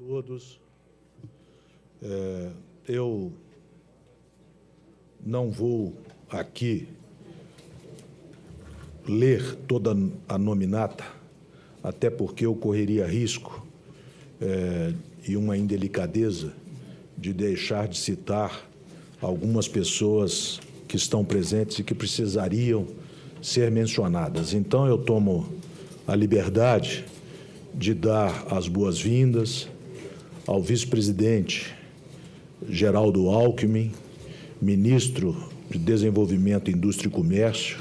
Todos. Eu não vou aqui ler toda a nominata, até porque eu correria risco e uma indelicadeza de deixar de citar algumas pessoas que estão presentes e que precisariam ser mencionadas. Então, eu tomo a liberdade de dar as boas-vindas ao vice-presidente Geraldo Alckmin, ministro de Desenvolvimento, Indústria e Comércio,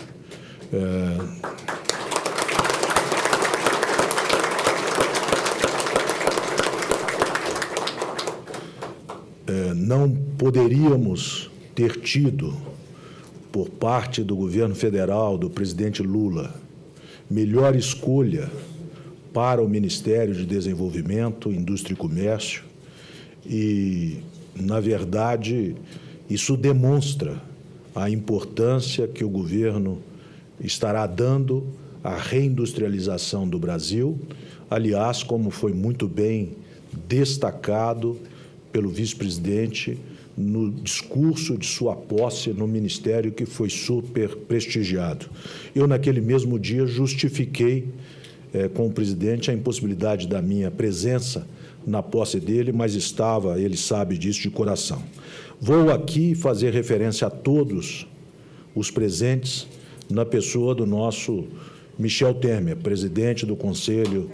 não poderíamos ter tido, por parte do governo federal, do presidente Lula, melhor escolha para o Ministério de Desenvolvimento, Indústria e Comércio e, na verdade, isso demonstra a importância que o governo estará dando à reindustrialização do Brasil, aliás, como foi muito bem destacado pelo vice-presidente no discurso de sua posse no Ministério, que foi super prestigiado. Eu, naquele mesmo dia, justifiquei com o presidente a impossibilidade da minha presença na posse dele, mas estava, ele sabe disso, de coração. Vou aqui fazer referência a todos os presentes na pessoa do nosso Michel Temer, presidente do Conselho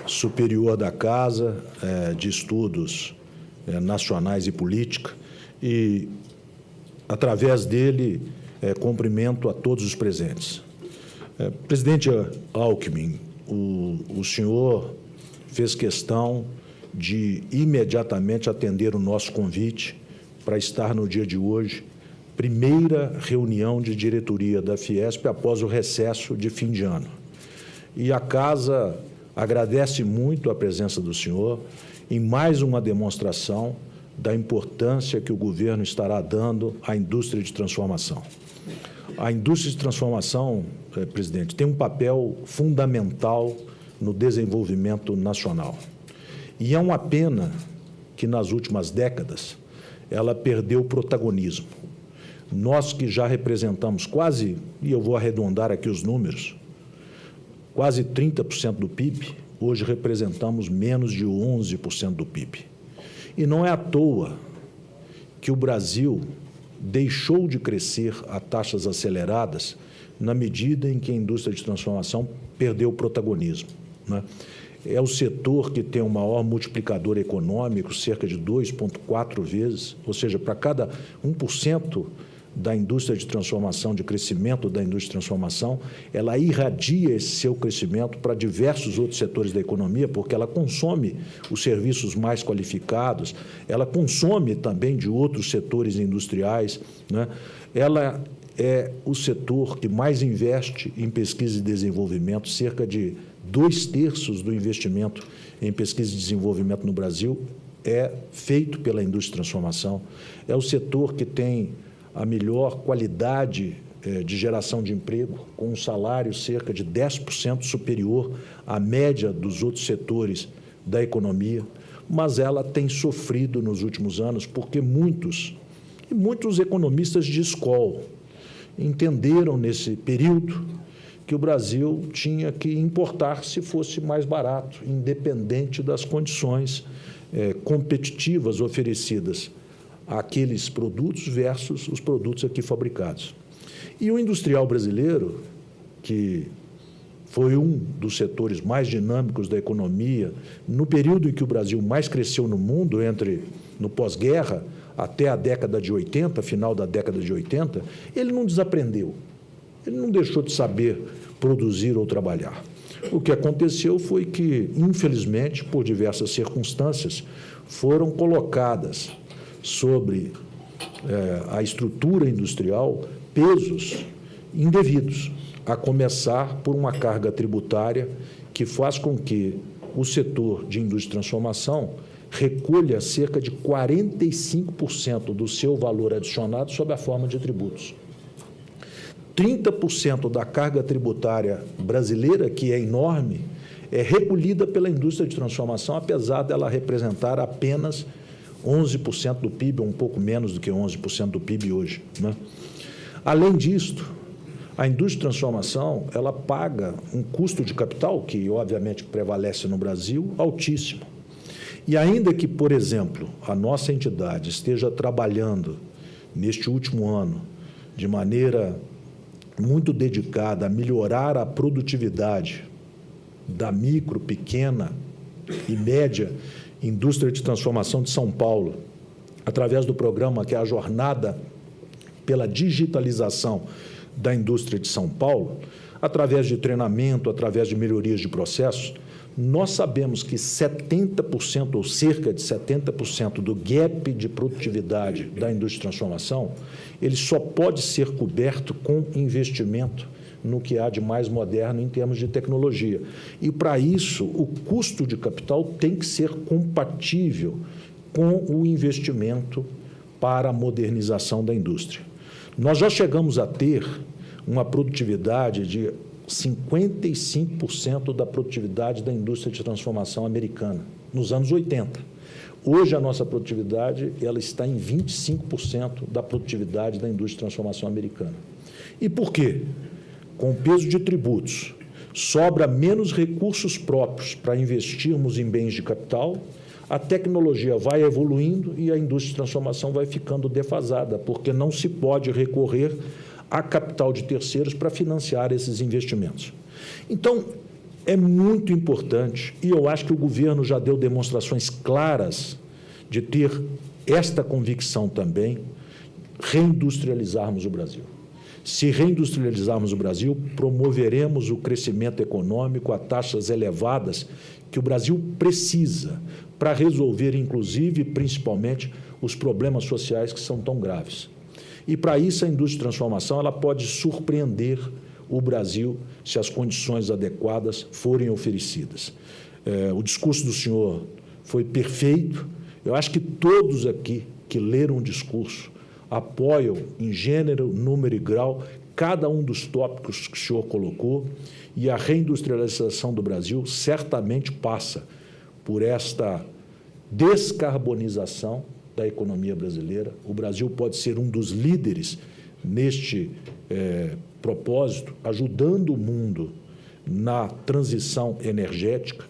Superior da Casa de Estudos Nacionais e Política, e, através dele, cumprimento a todos os presentes. Presidente Alckmin, o senhor fez questão de imediatamente atender o nosso convite para estar no dia de hoje, primeira reunião de diretoria da Fiesp após o recesso de fim de ano. E a Casa agradece muito a presença do senhor em mais uma demonstração da importância que o governo estará dando à indústria de transformação. A indústria de transformação, presidente, tem um papel fundamental no desenvolvimento nacional. E é uma pena que, nas últimas décadas, ela perdeu protagonismo. Nós que já representamos quase, e eu vou arredondar aqui os números, quase 30% do PIB, hoje representamos menos de 11% do PIB. E não é à toa que o Brasil deixou de crescer a taxas aceleradas na medida em que a indústria de transformação perdeu o protagonismo, né? É o setor que tem o maior multiplicador econômico, cerca de 2,4 vezes, ou seja, para cada 1% da indústria de transformação, de crescimento da indústria de transformação, ela irradia esse seu crescimento para diversos outros setores da economia, porque ela consome os serviços mais qualificados, ela consome também de outros setores industriais, né? Ela é o setor que mais investe em pesquisa e desenvolvimento, cerca de 2/3 do investimento em pesquisa e desenvolvimento no Brasil é feito pela indústria de transformação. É o setor que tem a melhor qualidade de geração de emprego, com um salário cerca de 10% superior à média dos outros setores da economia, mas ela tem sofrido nos últimos anos porque muitos economistas de escola entenderam nesse período que o Brasil tinha que importar se fosse mais barato, independente das condições competitivas oferecidas àqueles produtos versus os produtos aqui fabricados. E o industrial brasileiro, que foi um dos setores mais dinâmicos da economia, no período em que o Brasil mais cresceu no mundo, no pós-guerra até a década de 80, final da década de 80, ele não desaprendeu, ele não deixou de saber produzir ou trabalhar. O que aconteceu foi que, infelizmente, por diversas circunstâncias, foram colocadas sobre a estrutura industrial pesos indevidos, a começar por uma carga tributária que faz com que o setor de indústria de transformação recolha cerca de 45% do seu valor adicionado sob a forma de tributos. 30% da carga tributária brasileira, que é enorme, é recolhida pela indústria de transformação, apesar dela representar apenas 11% do PIB, ou um pouco menos do que 11% do PIB hoje, né? Além disto, a indústria de transformação, ela paga um custo de capital, que obviamente prevalece no Brasil, altíssimo. E ainda que, por exemplo, a nossa entidade esteja trabalhando neste último ano de maneira muito dedicada a melhorar a produtividade da micro, pequena e média indústria de transformação de São Paulo, através do programa que é a Jornada pela Digitalização da Indústria de São Paulo, através de treinamento, através de melhorias de processos, nós sabemos que 70% ou cerca de 70% do gap de produtividade da indústria de transformação, ele só pode ser coberto com investimento no que há de mais moderno em termos de tecnologia. E, para isso, o custo de capital tem que ser compatível com o investimento para a modernização da indústria. Nós já chegamos a ter uma produtividade de 55% da produtividade da indústria de transformação americana, nos anos 80. Hoje, a nossa produtividade ela está em 25% da produtividade da indústria de transformação americana. E por quê? Com o peso de tributos, sobra menos recursos próprios para investirmos em bens de capital, a tecnologia vai evoluindo e a indústria de transformação vai ficando defasada, porque não se pode recorrer a capital de terceiros para financiar esses investimentos. Então, é muito importante, e eu acho que o governo já deu demonstrações claras de ter esta convicção também, reindustrializarmos o Brasil. Se reindustrializarmos o Brasil, promoveremos o crescimento econômico a taxas elevadas que o Brasil precisa para resolver, inclusive, principalmente, os problemas sociais que são tão graves. E, para isso, a indústria de transformação ela pode surpreender o Brasil se as condições adequadas forem oferecidas. O discurso do senhor foi perfeito. Eu acho que todos aqui que leram o discurso apoiam em gênero, número e grau cada um dos tópicos que o senhor colocou, e a reindustrialização do Brasil certamente passa por esta descarbonização da economia brasileira. O Brasil pode ser um dos líderes neste propósito, ajudando o mundo na transição energética,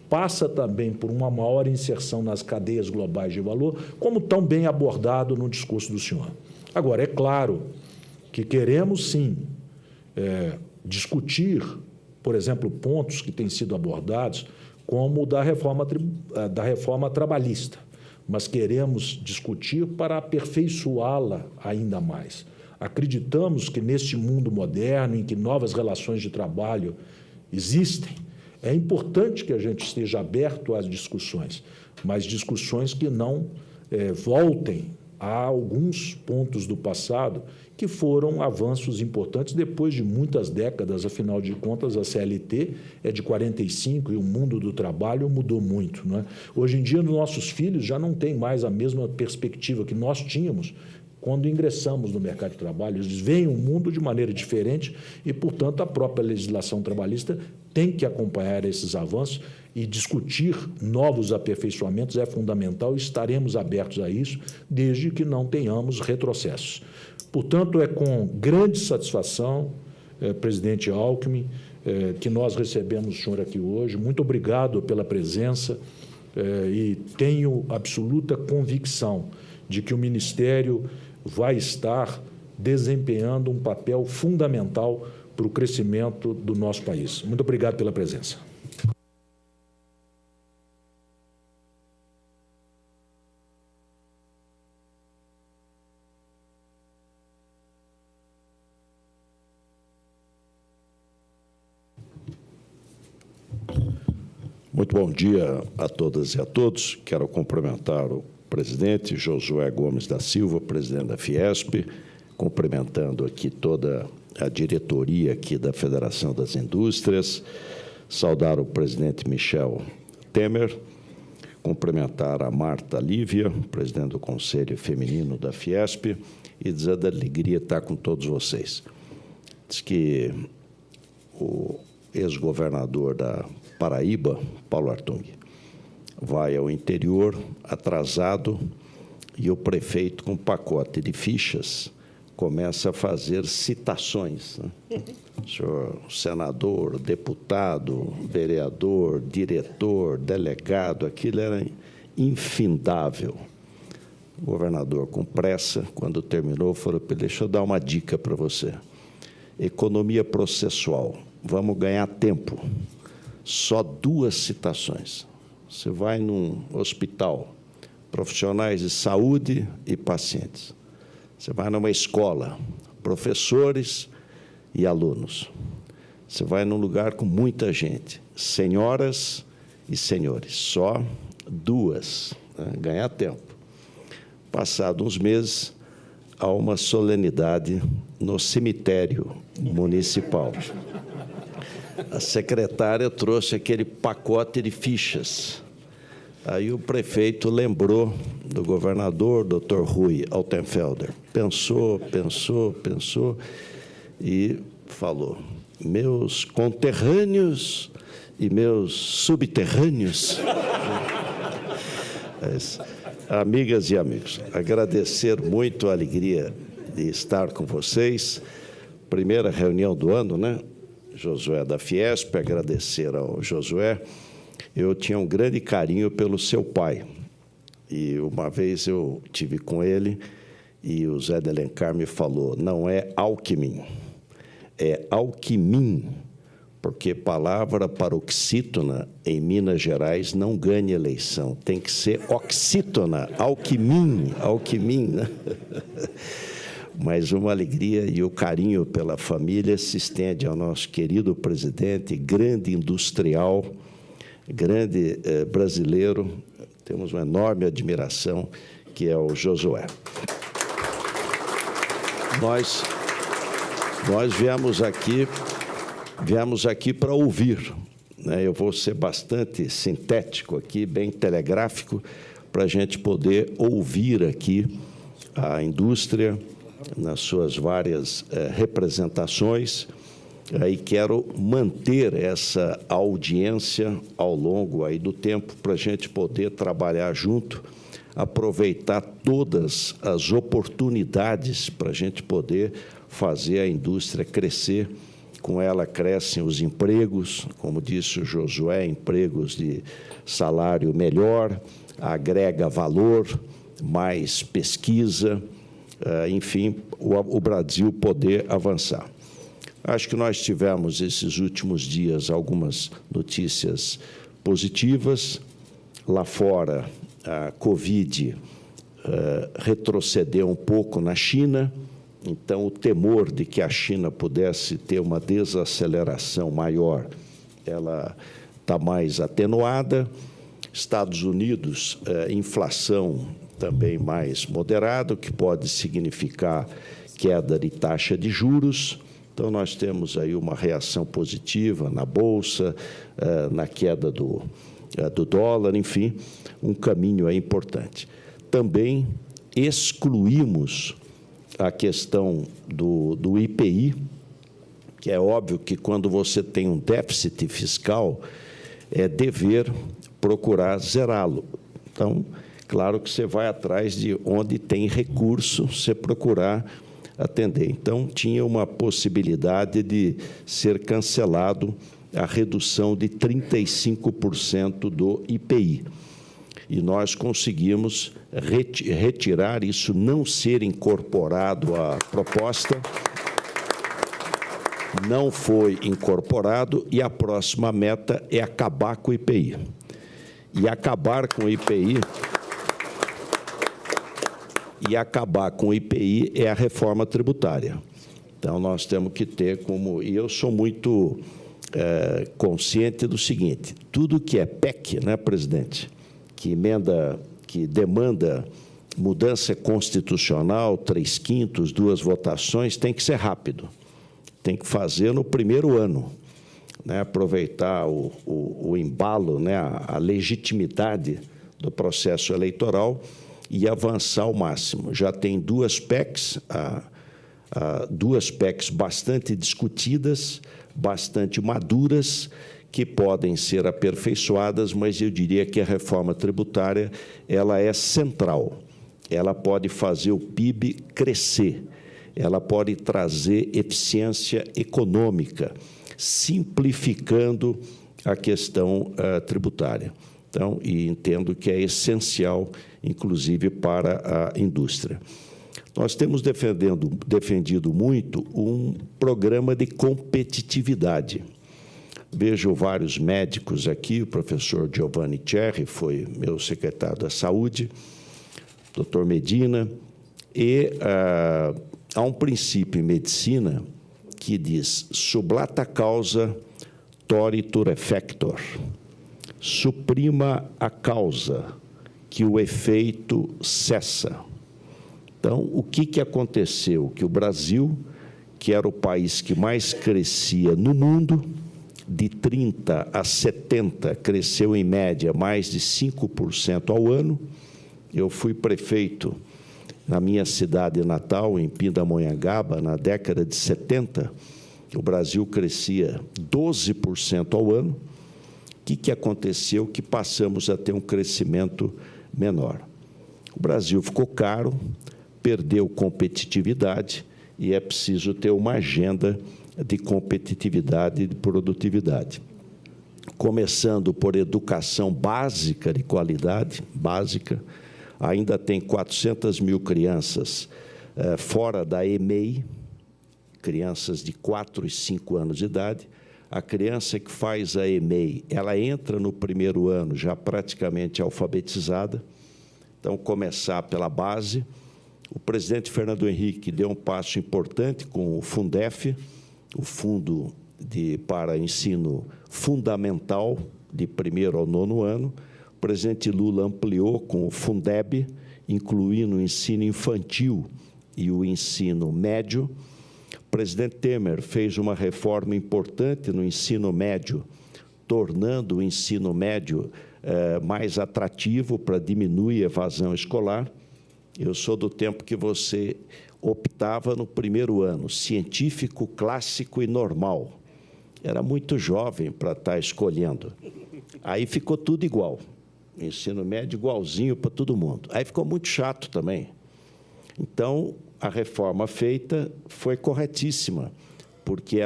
passa também por uma maior inserção nas cadeias globais de valor, como tão bem abordado no discurso do senhor. Agora, é claro que queremos, sim, discutir, por exemplo, pontos que têm sido abordados, como o da reforma trabalhista, mas queremos discutir para aperfeiçoá-la ainda mais. Acreditamos que, neste mundo moderno, em que novas relações de trabalho existem, é importante que a gente esteja aberto às discussões, mas discussões que não voltem a alguns pontos do passado que foram avanços importantes depois de muitas décadas. Afinal de contas, a CLT é de 45 e o mundo do trabalho mudou muito, não é? Hoje em dia, nossos filhos já não têm mais a mesma perspectiva que nós tínhamos quando ingressamos no mercado de trabalho. Eles veem o mundo de maneira diferente e, portanto, a própria legislação trabalhista tem que acompanhar esses avanços, e discutir novos aperfeiçoamentos é fundamental, e estaremos abertos a isso, desde que não tenhamos retrocessos. Portanto, é com grande satisfação, presidente Alckmin, que nós recebemos o senhor aqui hoje. Muito obrigado pela presença, e tenho absoluta convicção de que o Ministério vai estar desempenhando um papel fundamental para o crescimento do nosso país. Muito obrigado pela presença. Muito bom dia a todas e a todos. Quero cumprimentar o presidente Josué Gomes da Silva, presidente da Fiesp, cumprimentando aqui toda a diretoria aqui da Federação das Indústrias, saudar o presidente Michel Temer, cumprimentar a Marta Lívia, presidente do Conselho Feminino da Fiesp, e dizer da alegria estar com todos vocês. diz que o ex-governador da Paraíba, Paulo Artung, vai ao interior atrasado e o prefeito, com um pacote de fichas, começa a fazer citações, né? Senhor senador, deputado, vereador, diretor, delegado, aquilo era infindável. O governador, com pressa, quando terminou, falou para ele: deixa eu dar uma dica para você. Economia processual, vamos ganhar tempo. Só 2 citações. Você vai num hospital, profissionais de saúde e pacientes. Você vai numa escola, professores e alunos. Você vai num lugar com muita gente, senhoras e senhores. Só 2, né? Ganhar tempo. Passados uns meses, há uma solenidade no cemitério municipal. A secretária trouxe aquele pacote de fichas. Aí o prefeito lembrou do governador, Dr. Rui Altenfelder. Pensou e falou: meus conterrâneos e meus subterrâneos. Amigas e amigos, agradecer muito a alegria de estar com vocês. Primeira reunião do ano, né? Josué da Fiesp, agradecer ao Josué. Eu tinha um grande carinho pelo seu pai. E uma vez eu tive com ele e o Zé de Alencar me falou: não é Alckmin, é Alckmin, porque palavra paroxítona em Minas Gerais não ganha eleição, tem que ser oxítona, Alckmin, né? Mas uma alegria e o carinho pela família se estende ao nosso querido presidente, grande industrial, grande brasileiro, temos uma enorme admiração, que é o Josué. Nós viemos aqui para ouvir, né? Eu vou ser bastante sintético aqui, bem telegráfico, para a gente poder ouvir aqui a indústria nas suas várias representações. Aí quero manter essa audiência ao longo aí do tempo para a gente poder trabalhar junto, aproveitar todas as oportunidades para a gente poder fazer a indústria crescer. Com ela crescem os empregos, como disse o Josué, empregos de salário melhor, agrega valor, mais pesquisa, enfim, o Brasil poder avançar. Acho que nós tivemos, esses últimos dias, algumas notícias positivas. Lá fora, a Covid retrocedeu um pouco na China, então o temor de que a China pudesse ter uma desaceleração maior, ela está mais atenuada. Estados Unidos, inflação também mais moderada, o que pode significar queda de taxa de juros. Então, nós temos aí uma reação positiva na Bolsa, na queda do dólar, enfim, um caminho aí importante. Também excluímos a questão do IPI, que é óbvio que quando você tem um déficit fiscal, é dever procurar zerá-lo. Então, claro que você vai atrás de onde tem recurso, você procurar atender. Então, tinha uma possibilidade de ser cancelado a redução de 35% do IPI. E nós conseguimos retirar isso, não ser incorporado à proposta, não foi incorporado, e a próxima meta é acabar com o IPI. E acabar com o IPI... é a reforma tributária. Então, nós temos que ter como... E eu sou muito consciente do seguinte: tudo que é PEC, né, presidente, que demanda mudança constitucional, 3/5, 2 votações, tem que ser rápido. Tem que fazer no primeiro ano, né, aproveitar o embalo, né, a legitimidade do processo eleitoral e avançar ao máximo. Já tem 2 PECs, a duas PECs bastante discutidas, bastante maduras, que podem ser aperfeiçoadas, mas eu diria que a reforma tributária ela é central. Ela pode fazer o PIB crescer, ela pode trazer eficiência econômica, simplificando a questão tributária. Então, e entendo que é essencial, inclusive, para a indústria. Nós temos defendido muito um programa de competitividade. Vejo vários médicos aqui, o professor Giovanni Cherry foi meu secretário da Saúde, doutor Medina, e há um princípio em medicina que diz sublata causa toritur effector, suprima a causa, que o efeito cessa. Então, o que aconteceu? Que o Brasil, que era o país que mais crescia no mundo, de 30 a 70, cresceu em média mais de 5% ao ano. Eu fui prefeito na minha cidade natal, em Pindamonhangaba, na década de 70, o Brasil crescia 12% ao ano. O que aconteceu? Que passamos a ter um crescimento menor. O Brasil ficou caro, perdeu competitividade e é preciso ter uma agenda de competitividade e de produtividade. Começando por educação básica de qualidade, básica, ainda tem 400 mil crianças fora da EMEI, crianças de 4 e 5 anos de idade. A criança que faz a EMEI, ela entra no primeiro ano já praticamente alfabetizada. Então, começar pela base. O presidente Fernando Henrique deu um passo importante com o Fundef, o Fundo para Ensino Fundamental, de 1º ao 9º ano. O presidente Lula ampliou com o Fundeb, incluindo o ensino infantil e o ensino médio. O presidente Temer fez uma reforma importante no ensino médio, tornando o ensino médio mais atrativo para diminuir a evasão escolar. Eu sou do tempo que você optava no primeiro ano, científico, clássico e normal. Era muito jovem para estar escolhendo. Aí ficou tudo igual. Ensino médio igualzinho para todo mundo. Aí ficou muito chato também. Então, a reforma feita foi corretíssima, porque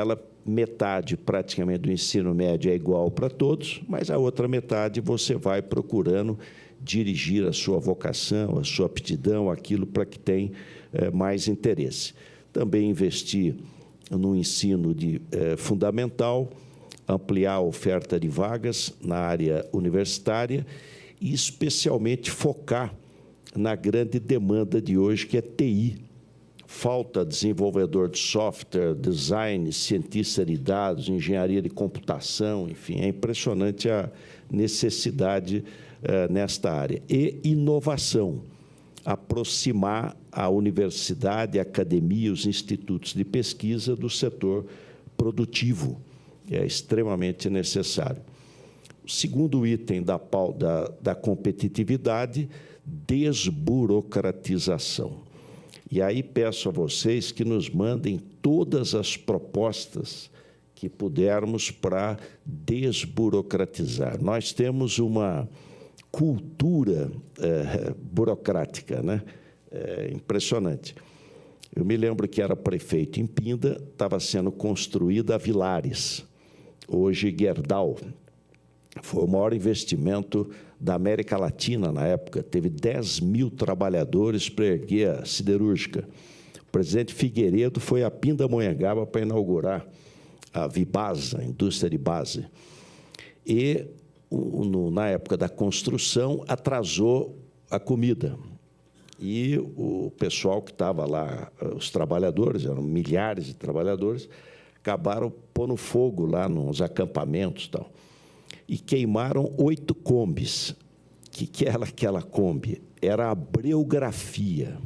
metade praticamente do ensino médio é igual para todos, mas a outra metade você vai procurando dirigir a sua vocação, a sua aptidão, aquilo para que tem mais interesse. Também investir no ensino fundamental, ampliar a oferta de vagas na área universitária e, especialmente, focar na grande demanda de hoje, que é TI. Falta desenvolvedor de software, design, cientista de dados, engenharia de computação, enfim, é impressionante a necessidade nesta área. E inovação, aproximar a universidade, a academia, os institutos de pesquisa do setor produtivo, é extremamente necessário. O segundo item da competitividade, desburocratização. E aí peço a vocês que nos mandem todas as propostas que pudermos para desburocratizar. Nós temos uma cultura burocrática, né? Impressionante. Eu me lembro que era prefeito em Pinda, estava sendo construída a Vilares, hoje Gerdau. Foi o maior investimento da América Latina na época, teve 10 mil trabalhadores para erguer a siderúrgica. O presidente Figueiredo foi a Pindamonhangaba para inaugurar a Vibasa, a indústria de base. E, na época da construção, atrasou a comida. E o pessoal que estava lá, os trabalhadores, eram milhares de trabalhadores, acabaram pondo fogo lá nos acampamentos e tal. E queimaram 8 combis. O que era aquela Kombi? Era a breografia.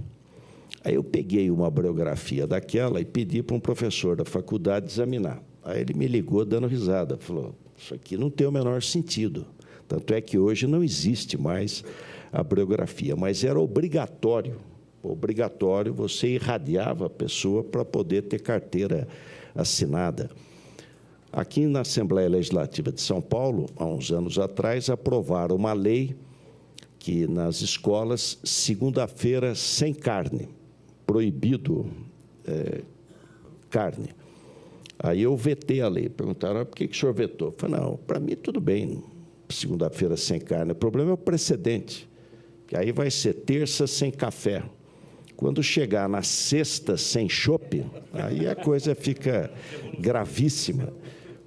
Aí eu peguei uma breografia daquela e pedi para um professor da faculdade examinar. Aí ele me ligou dando risada, falou, isso aqui não tem o menor sentido. Tanto é que hoje não existe mais a breografia, mas era obrigatório obrigatório, você irradiava a pessoa para poder ter carteira assinada. Aqui na Assembleia Legislativa de São Paulo, há uns anos atrás, aprovaram uma lei que nas escolas, segunda-feira, sem carne, proibido carne. Aí eu vetei a lei. Perguntaram, por que o senhor vetou? Eu falei, não, para mim tudo bem, segunda-feira sem carne. O problema é o precedente, que aí vai ser terça sem café. Quando chegar na sexta sem chopp, aí a coisa fica gravíssima.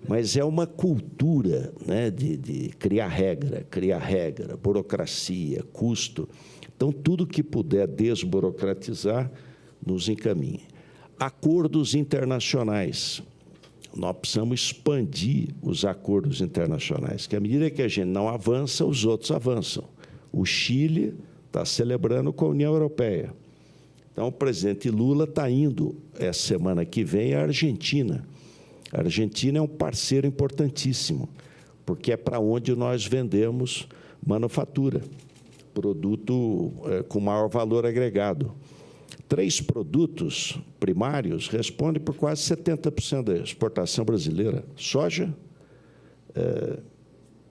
Mas é uma cultura, né, de criar regra, burocracia, custo. Então, tudo que puder desburocratizar, nos encaminhe. Acordos internacionais. Nós precisamos expandir os acordos internacionais, que à medida que a gente não avança, os outros avançam. O Chile está celebrando com a União Europeia. Então, o presidente Lula está indo, essa semana que vem, à Argentina. A Argentina é um parceiro importantíssimo, porque é para onde nós vendemos manufatura, produto com maior valor agregado. 3 produtos primários respondem por quase 70% da exportação brasileira: soja,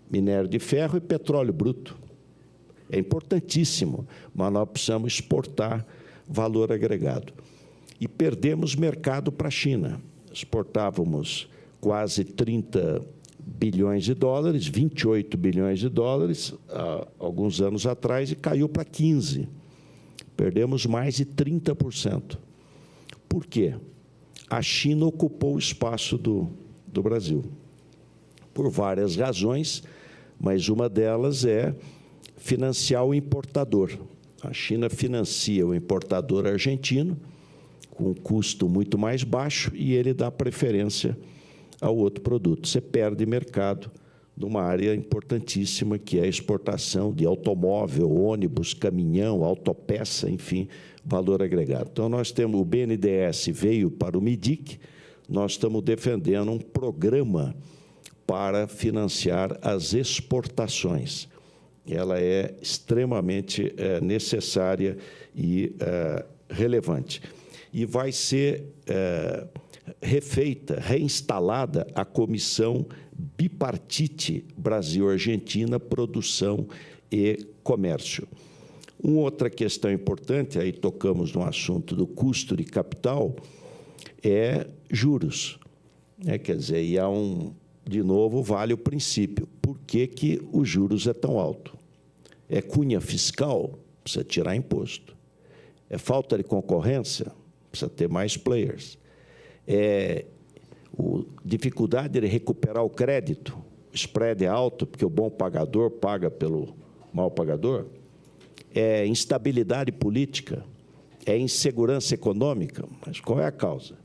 minério de ferro e petróleo bruto. É importantíssimo, mas nós precisamos exportar valor agregado. E perdemos mercado para a China. Exportávamos quase 30 bilhões de dólares, 28 bilhões de dólares, há alguns anos atrás, e caiu para 15. Perdemos mais de 30%. Por quê? A China ocupou o espaço do Brasil. Por várias razões, mas uma delas é financiar o importador. A China financia o importador argentino, com um custo muito mais baixo, e ele dá preferência ao outro produto. Você perde mercado numa área importantíssima, que é a exportação de automóvel, ônibus, caminhão, autopeça, enfim, valor agregado. Então, nós temos, o BNDES veio para o MIDIC, nós estamos defendendo um programa para financiar as exportações. Ela é extremamente necessária e relevante. E vai ser refeita, reinstalada a Comissão Bipartite Brasil-Argentina, Produção e Comércio. Uma outra questão importante, aí tocamos no assunto do custo de capital, é juros. Quer dizer, e há de novo, vale o princípio. Por que os juros é tão alto? É cunha fiscal? Precisa tirar imposto. É falta de concorrência? Precisa ter mais players. É dificuldade de recuperar o crédito? O spread é alto, porque o bom pagador paga pelo mau pagador? É instabilidade política? É insegurança econômica? Mas qual é a causa?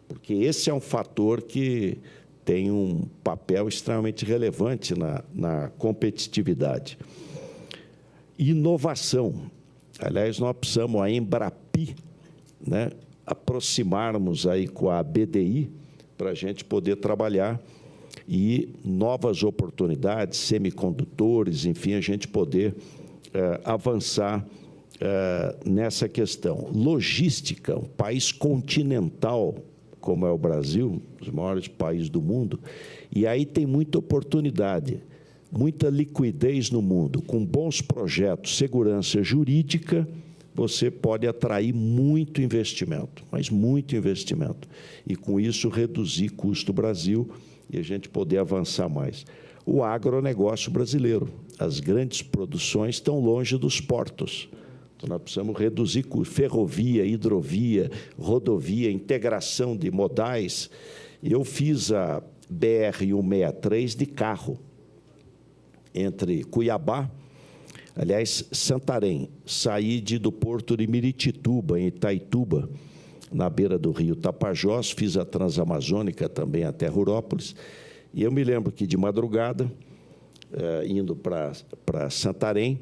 Porque esse é um fator que tem um papel extremamente relevante na competitividade. Inovação. Aliás, nós precisamos, a Embrapi, né, aproximarmos aí com a BDI para a gente poder trabalhar e novas oportunidades, semicondutores, enfim, a gente poder avançar nessa questão. Logística, um país continental, como é o Brasil, os maiores países do mundo, e aí tem muita oportunidade, muita liquidez no mundo. Com bons projetos, segurança jurídica, você pode atrair muito investimento, mas muito investimento. E, com isso, reduzir custo Brasil e a gente poder avançar mais. O agronegócio brasileiro. As grandes produções estão longe dos portos. Então, nós precisamos reduzir custos. Ferrovia, hidrovia, rodovia, integração de modais. Eu fiz a BR-163 de carro, entre Cuiabá, aliás, Santarém, saí do porto de Miritituba, em Itaituba, na beira do rio Tapajós, fiz a Transamazônica também até Rurópolis, e eu me lembro que, de madrugada, indo para Santarém,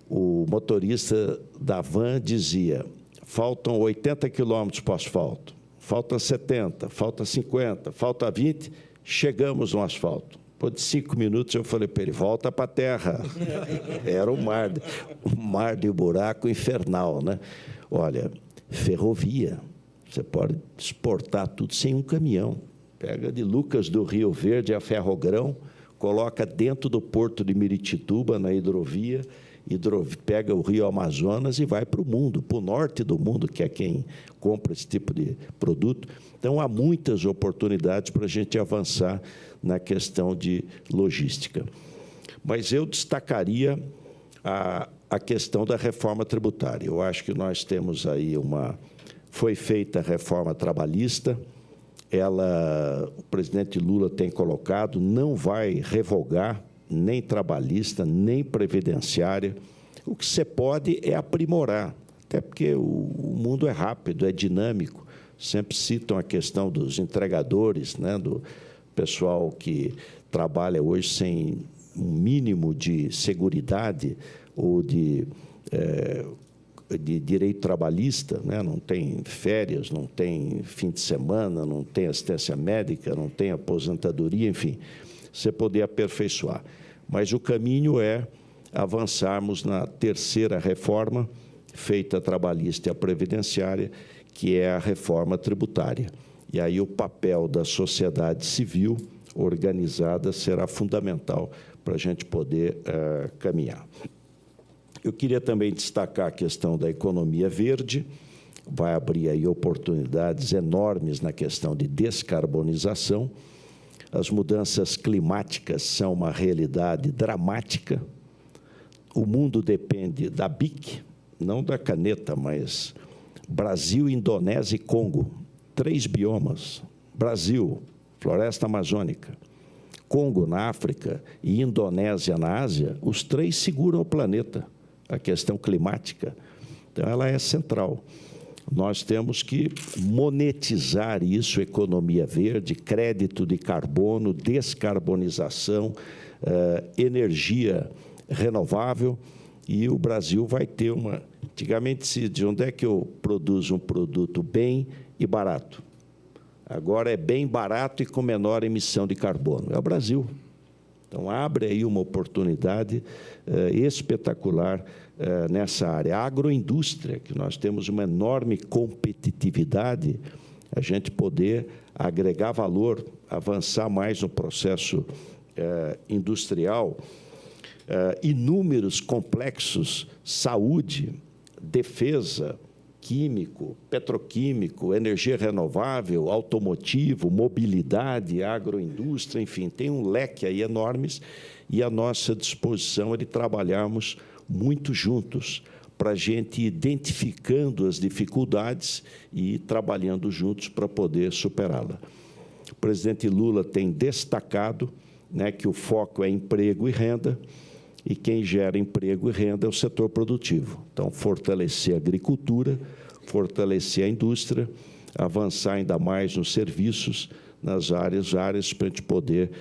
o motorista da van dizia: faltam 80 quilômetros para o asfalto, falta 70, falta 50, falta 20, chegamos no asfalto. Depois de 5 minutos, eu falei para ele: volta para a terra. Era um mar de buraco infernal, né? Olha, ferrovia, você pode exportar tudo sem um caminhão. Pega de Lucas do Rio Verde a Ferrogrão, coloca dentro do porto de Miritituba, na hidrovia, pega o Rio Amazonas e vai para o mundo, para o norte do mundo, que é quem compra esse tipo de produto. Então, há muitas oportunidades para a gente avançar na questão de logística. Mas eu destacaria a questão da reforma tributária. Eu acho que nós temos aí foi feita a reforma trabalhista, o presidente Lula tem colocado, não vai revogar nem trabalhista, nem previdenciária. O que você pode é aprimorar, até porque o mundo é rápido, é dinâmico. Sempre citam a questão dos entregadores, né, do pessoal que trabalha hoje sem um mínimo de seguridade ou de direito trabalhista, né? Não tem férias, não tem fim de semana, não tem assistência médica, não tem aposentadoria, enfim, você poder aperfeiçoar. Mas o caminho é avançarmos na terceira reforma, feita a trabalhista e a previdenciária, que é a reforma tributária. E aí o papel da sociedade civil organizada será fundamental para a gente poder caminhar. Eu queria também destacar a questão da economia verde, vai abrir aí oportunidades enormes na questão de descarbonização. As mudanças climáticas são uma realidade dramática. O mundo depende da BIC, não da caneta, mas Brasil, Indonésia e Congo, 3 biomas. Brasil, floresta amazônica, Congo na África e Indonésia na Ásia, os 3 seguram o planeta. A questão climática, então, ela é central. Nós temos que monetizar isso, economia verde, crédito de carbono, descarbonização, energia renovável, e o Brasil vai ter uma... Antigamente se diz, onde é que eu produzo um produto bem e barato? Agora é bem barato e com menor emissão de carbono. É o Brasil. Então, abre aí uma oportunidade espetacular nessa área. A agroindústria, que nós temos uma enorme competitividade, a gente poder agregar valor, avançar mais no processo industrial, inúmeros complexos, saúde, defesa, químico, petroquímico, energia renovável, automotivo, mobilidade, agroindústria, enfim, tem um leque aí enormes, e à nossa disposição é de trabalharmos muito juntos, para a gente ir identificando as dificuldades e ir trabalhando juntos para poder superá-la. O presidente Lula tem destacado, né, que o foco é emprego e renda, e quem gera emprego e renda é o setor produtivo. Então, fortalecer a agricultura, fortalecer a indústria, avançar ainda mais nos serviços, nas áreas para a gente poder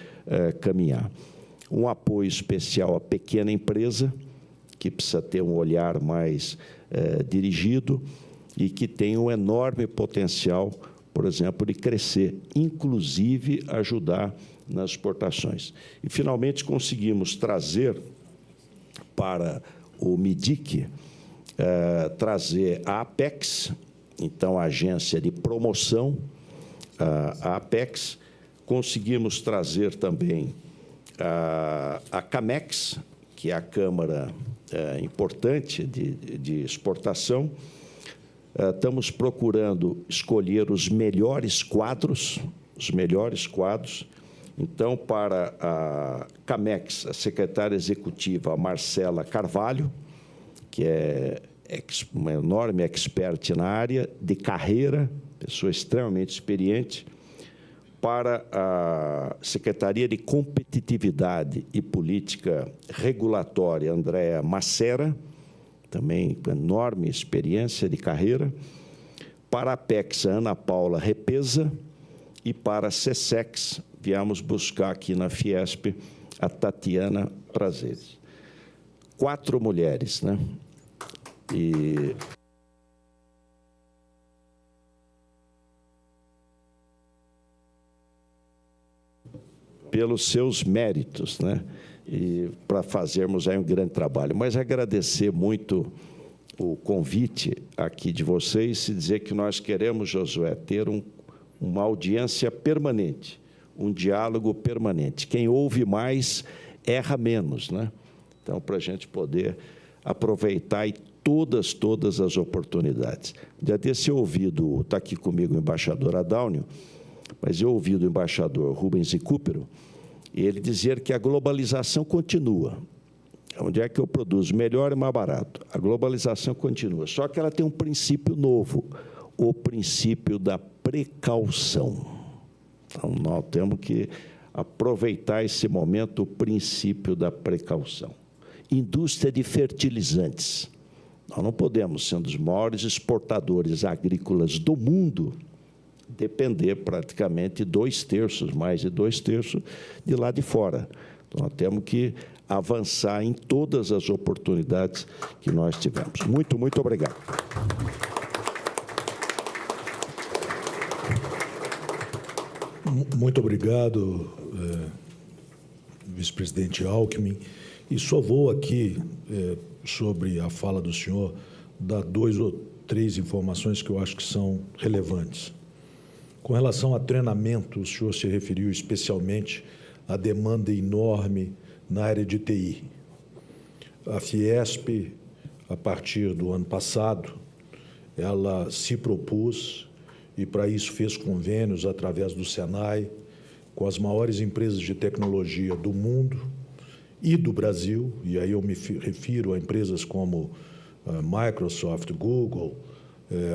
caminhar. Um apoio especial à pequena empresa, que precisa ter um olhar mais dirigido e que tem um enorme potencial, por exemplo, de crescer, inclusive ajudar nas exportações. E, finalmente, conseguimos trazer para o MIDIC, trazer a Apex, então a agência de promoção, a Apex, conseguimos trazer também a Camex, que é a Câmara importante de exportação. Estamos procurando escolher os melhores quadros, Então, para a Camex, a secretária executiva, a Marcela Carvalho, que é uma enorme expert na área, de carreira, pessoa extremamente experiente. Para a Secretaria de Competitividade e Política Regulatória, Andréa Macera, também com enorme experiência de carreira. Para a Apex, a Ana Paula Repesa. E para a SESEX, viemos buscar aqui na Fiesp a Tatiana Prazeres. 4 mulheres, né? E pelos seus méritos, né? E para fazermos aí um grande trabalho. Mas agradecer muito o convite aqui de vocês e dizer que nós queremos, Josué, ter uma audiência permanente, um diálogo permanente. Quem ouve mais erra menos, né? Então, para a gente poder aproveitar todas as oportunidades. Já desse eu ouvi está aqui comigo o embaixador Adãunio, mas eu ouvi do embaixador Rubens Recupero, e ele dizer que a globalização continua. Onde é que eu produzo melhor e mais barato? A globalização continua, só que ela tem um princípio novo, o princípio da precaução. Então, nós temos que aproveitar esse momento, o princípio da precaução. Indústria de fertilizantes. Nós não podemos, sendo os maiores exportadores agrícolas do mundo, depender praticamente mais de 2/3 de lá de fora. Então, nós temos que avançar em todas as oportunidades que nós tivemos. Muito obrigado. Muito obrigado, vice-presidente Alckmin. E só vou aqui, sobre a fala do senhor, dar 2 ou 3 informações que eu acho que são relevantes. Com relação a treinamento, o senhor se referiu especialmente à demanda enorme na área de TI. A Fiesp, a partir do ano passado, ela se propôs, e para isso fez convênios através do Senai, com as maiores empresas de tecnologia do mundo e do Brasil, e aí eu me refiro a empresas como Microsoft, Google,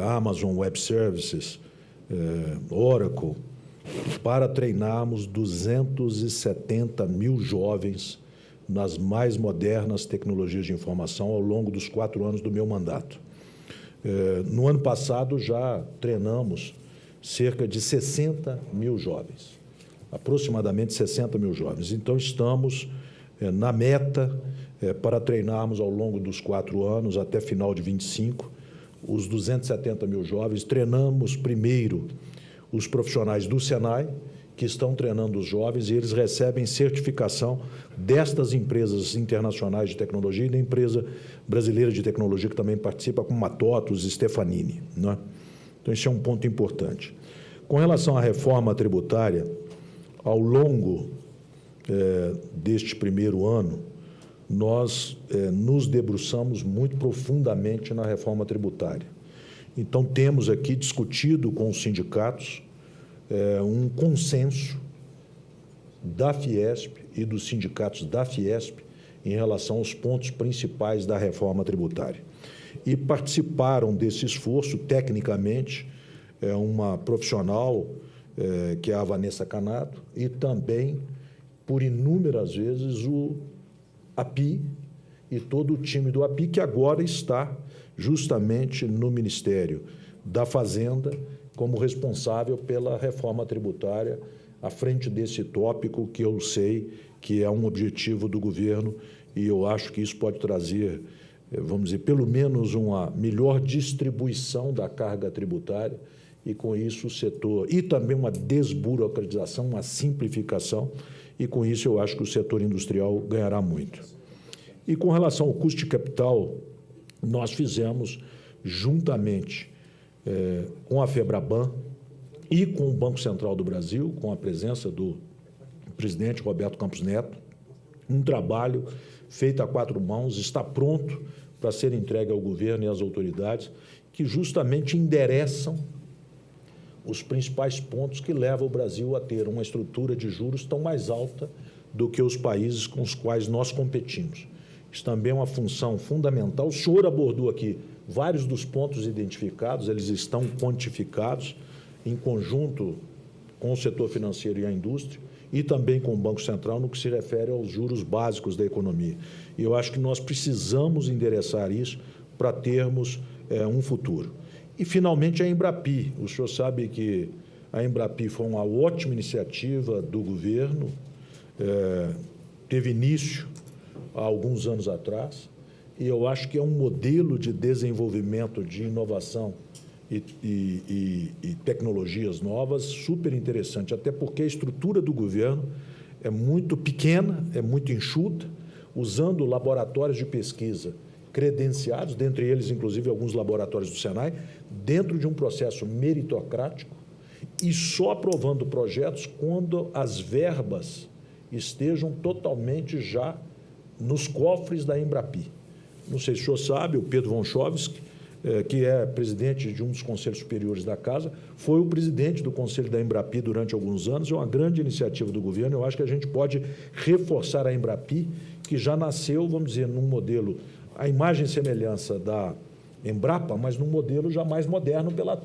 Amazon Web Services, Oracle, para treinarmos 270 mil jovens nas mais modernas tecnologias de informação ao longo dos 4 anos do meu mandato. No ano passado, já treinamos cerca de 60 mil jovens, aproximadamente 60 mil jovens. Então, estamos na meta para treinarmos ao longo dos 4 anos, até final de 25, os 270 mil jovens. Treinamos primeiro os profissionais do Senai, que estão treinando os jovens, e eles recebem certificação destas empresas internacionais de tecnologia e da empresa brasileira de tecnologia que também participa, como Matotos e Stefanini, né? Então, esse é um ponto importante. Com relação à reforma tributária, ao longo deste primeiro ano, nós nos debruçamos muito profundamente na reforma tributária. Então, temos aqui discutido com os sindicatos um consenso da Fiesp e dos sindicatos da Fiesp em relação aos pontos principais da reforma tributária. E participaram desse esforço, tecnicamente, uma profissional, que é a Vanessa Canato, e também, por inúmeras vezes, o API e todo o time do API, que agora está justamente no Ministério da Fazenda, como responsável pela reforma tributária, à frente desse tópico que eu sei que é um objetivo do governo, e eu acho que isso pode trazer, vamos dizer, pelo menos uma melhor distribuição da carga tributária, e com isso o setor, e também uma desburocratização, uma simplificação, e com isso eu acho que o setor industrial ganhará muito. E com relação ao custo de capital, nós fizemos juntamente com a FEBRABAN e com o Banco Central do Brasil, com a presença do presidente Roberto Campos Neto, um trabalho feito a 4 mãos, está pronto para ser entregue ao governo e às autoridades, que justamente endereçam os principais pontos que levam o Brasil a ter uma estrutura de juros tão mais alta do que os países com os quais nós competimos. Isso também é uma função fundamental. O senhor abordou aqui vários dos pontos identificados, eles estão quantificados em conjunto com o setor financeiro e a indústria, e também com o Banco Central no que se refere aos juros básicos da economia. E eu acho que nós precisamos endereçar isso para termos um futuro. E, finalmente, a Embrapi. O senhor sabe que a Embrapi foi uma ótima iniciativa do governo, teve início há alguns anos atrás, e eu acho que é um modelo de desenvolvimento de inovação e tecnologias novas super interessante, até porque a estrutura do governo é muito pequena, é muito enxuta, usando laboratórios de pesquisa credenciados, dentre eles, inclusive, alguns laboratórios do Senai, dentro de um processo meritocrático e só aprovando projetos quando as verbas estejam totalmente já nos cofres da Embrapi. Não sei se o senhor sabe, o Pedro Vonchovski, que é presidente de um dos conselhos superiores da Casa, foi o presidente do conselho da Embrapi durante alguns anos. É uma grande iniciativa do governo. Eu acho que a gente pode reforçar a Embrapi, que já nasceu, vamos dizer, num modelo, a imagem e semelhança da Embrapa, mas num modelo já mais moderno pela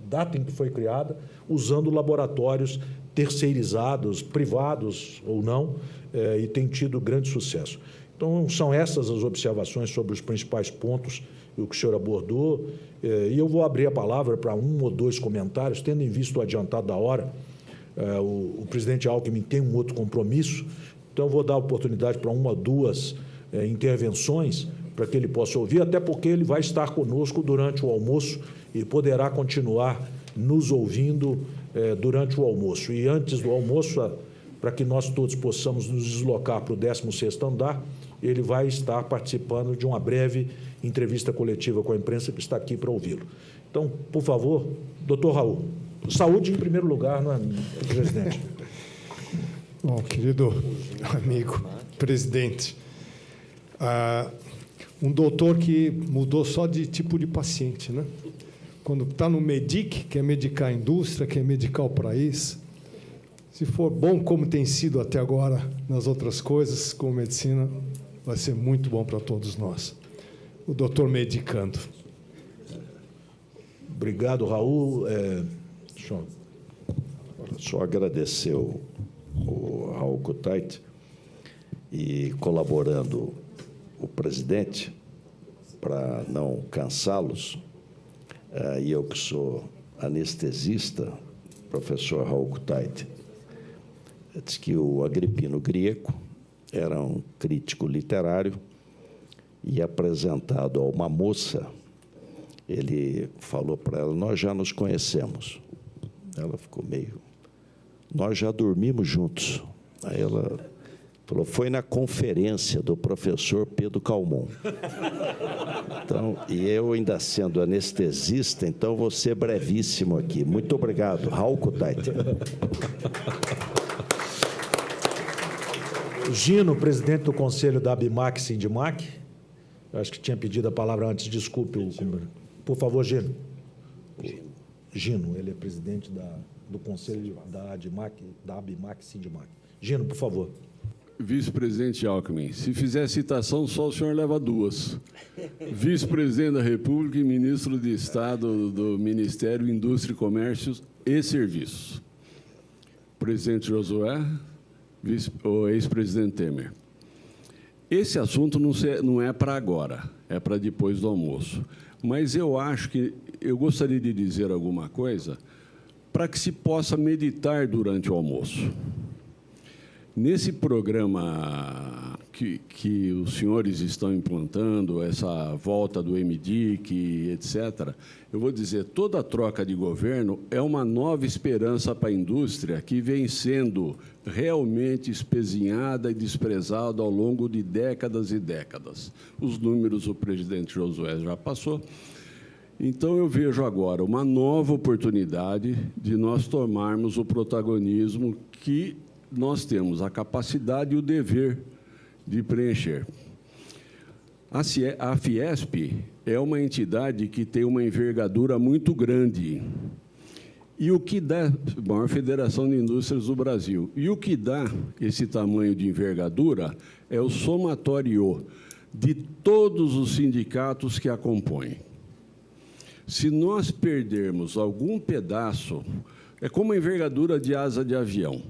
data em que foi criada, usando laboratórios terceirizados, privados ou não, e tem tido grande sucesso. Então, são essas as observações sobre os principais pontos o que o senhor abordou, e eu vou abrir a palavra para um ou dois comentários, tendo em vista o adiantado da hora. O presidente Alckmin tem um outro compromisso, então eu vou dar oportunidade para uma ou duas intervenções para que ele possa ouvir, até porque ele vai estar conosco durante o almoço e poderá continuar nos ouvindo durante o almoço. E antes do almoço, para que nós todos possamos nos deslocar para o 16º andar, ele vai estar participando de uma breve entrevista coletiva com a imprensa que está aqui para ouvi-lo. Então, por favor, doutor Raul. Saúde em primeiro lugar, não é, presidente? Bom, querido amigo presidente, um doutor que mudou só de tipo de paciente, né? Quando está no MEDIC, quer medicar a indústria, quer medicar o país. Se for bom como tem sido até agora nas outras coisas, como medicina, vai ser muito bom para todos nós. O doutor medicando. Obrigado, Raul. Só agradecer o Raul Kutait e colaborando o presidente para não cansá-los. E eu que sou anestesista, professor Raul Kutait, diz que o Agripino Grieco era um crítico literário e, apresentado a uma moça, ele falou para ela: nós já nos conhecemos. Ela ficou meio... Nós já dormimos juntos. Aí ela falou: foi na conferência do professor Pedro Calmon. Então, e eu ainda sendo anestesista, então vou ser brevíssimo aqui. Muito obrigado. Raul Kutait. Gino, presidente do Conselho da ABIMAC Sindimac. Eu acho que tinha pedido a palavra antes, desculpe. Por favor, Gino. Gino, ele é presidente do Conselho da ABIMAC Sindimac. Gino, por favor. Vice-presidente Alckmin, se fizer citação, só o senhor leva duas. Vice-presidente da República e ministro de Estado do Ministério da Indústria, Comércio e Serviços. Presidente Josué, o ex-presidente Temer. Esse assunto não é para agora, é para depois do almoço. Mas eu acho que eu gostaria de dizer alguma coisa para que se possa meditar durante o almoço. Nesse programa que os senhores estão implantando, essa volta do MDIC, etc., eu vou dizer, toda a troca de governo é uma nova esperança para a indústria que vem sendo realmente espezinhada e desprezada ao longo de décadas e décadas. Os números o presidente Josué já passou. Então, eu vejo agora uma nova oportunidade de nós tomarmos o protagonismo que nós temos a capacidade e o dever de preencher. A Fiesp é uma entidade que tem uma envergadura muito grande. E o que dá, a maior federação de indústrias do Brasil, e o que dá esse tamanho de envergadura é o somatório de todos os sindicatos que a compõem. Se nós perdermos algum pedaço, é como a envergadura de asa de avião.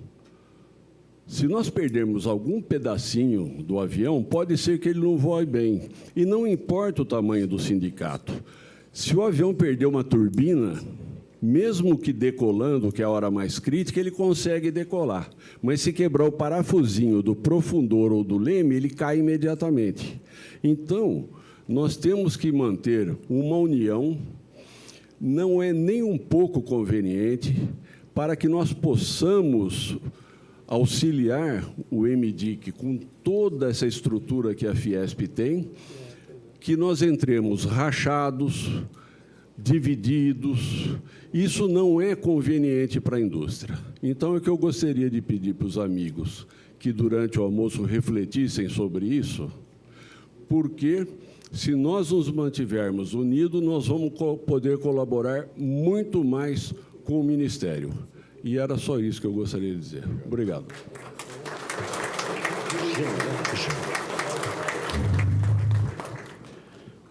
Se nós perdermos algum pedacinho do avião, pode ser que ele não voe bem. E não importa o tamanho do sindicato. Se o avião perder uma turbina, mesmo que decolando, que é a hora mais crítica, ele consegue decolar. Mas se quebrar o parafusinho do profundor ou do leme, ele cai imediatamente. Então, nós temos que manter uma união, não é nem um pouco conveniente, para que nós possamos auxiliar o MDIC com toda essa estrutura que a Fiesp tem, que nós entremos rachados, divididos. Isso não é conveniente para a indústria. Então, é que eu gostaria de pedir para os amigos que, durante o almoço, refletissem sobre isso, porque, se nós nos mantivermos unidos, nós vamos poder colaborar muito mais com o Ministério. E era só isso que eu gostaria de dizer. Obrigado.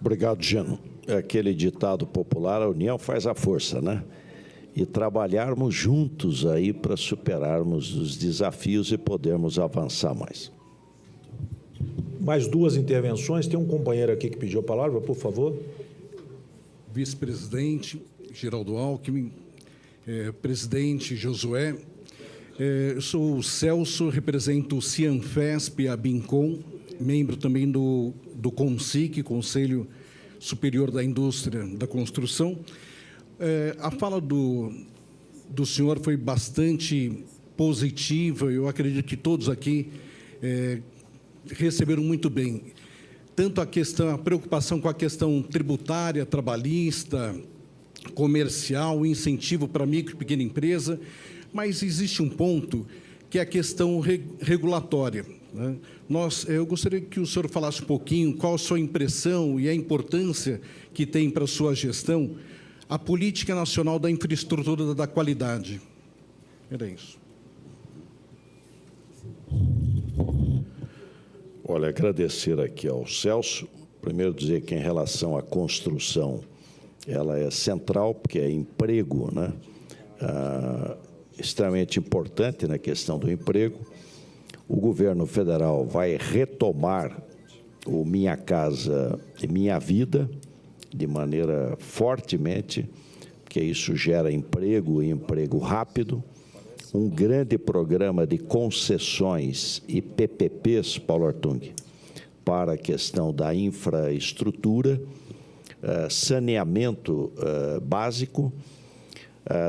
Obrigado, Gino. É aquele ditado popular, a união faz a força, né? E trabalharmos juntos aí para superarmos os desafios e podermos avançar mais. Mais duas intervenções. Tem um companheiro aqui que pediu a palavra, por favor. Vice-presidente Geraldo Alckmin, presidente Josué, eu sou o Celso, represento o Cianfesp, a Bincom, membro também do CONSIC, Conselho Superior da Indústria da Construção. A fala do senhor foi bastante positiva, eu acredito que todos aqui receberam muito bem. Tanto a preocupação com a questão tributária, trabalhista, comercial, incentivo para micro e pequena empresa, mas existe um ponto que é a questão regulatória, né? Eu gostaria que o senhor falasse um pouquinho qual a sua impressão e a importância que tem para a sua gestão a Política Nacional da Infraestrutura da Qualidade. Era isso. Olha, agradecer aqui ao Celso. Primeiro dizer que, em relação à construção, ela é central, porque é emprego, né? Extremamente importante na questão do emprego. O governo federal vai retomar o Minha Casa e Minha Vida de maneira fortemente, porque isso gera emprego e emprego rápido. Um grande programa de concessões e PPPs, Paulo Artung, para a questão da infraestrutura, saneamento básico.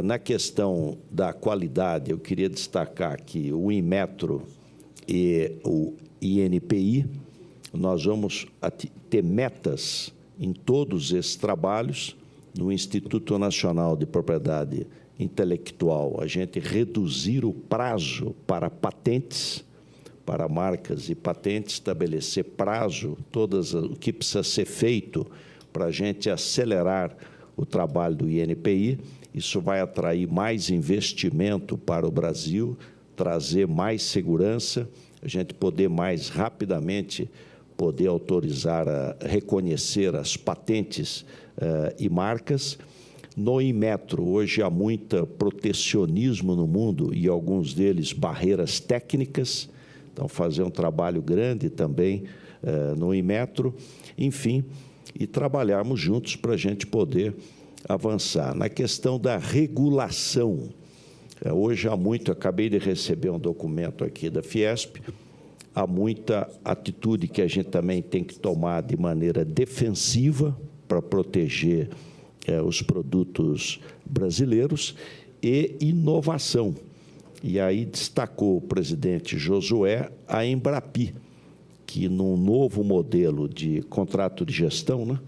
Na questão da qualidade, eu queria destacar aqui o Inmetro e o INPI. Nós vamos ter metas em todos esses trabalhos. No Instituto Nacional de Propriedade Intelectual, a gente reduzir o prazo para patentes, para marcas e patentes, estabelecer prazo, o que precisa ser feito para a gente acelerar o trabalho do INPI. Isso vai atrair mais investimento para o Brasil, trazer mais segurança, a gente poder mais rapidamente poder autorizar, reconhecer as patentes e marcas. No Inmetro, hoje há muito protecionismo no mundo e alguns deles barreiras técnicas, então fazer um trabalho grande também no Inmetro, enfim, e trabalharmos juntos para a gente poder avançar. Na questão da regulação, hoje há muito, acabei de receber um documento aqui da Fiesp, há muita atitude que a gente também tem que tomar de maneira defensiva para proteger os produtos brasileiros e inovação. E aí destacou o presidente Josué a Embrapi, que num novo modelo de contrato de gestão, né,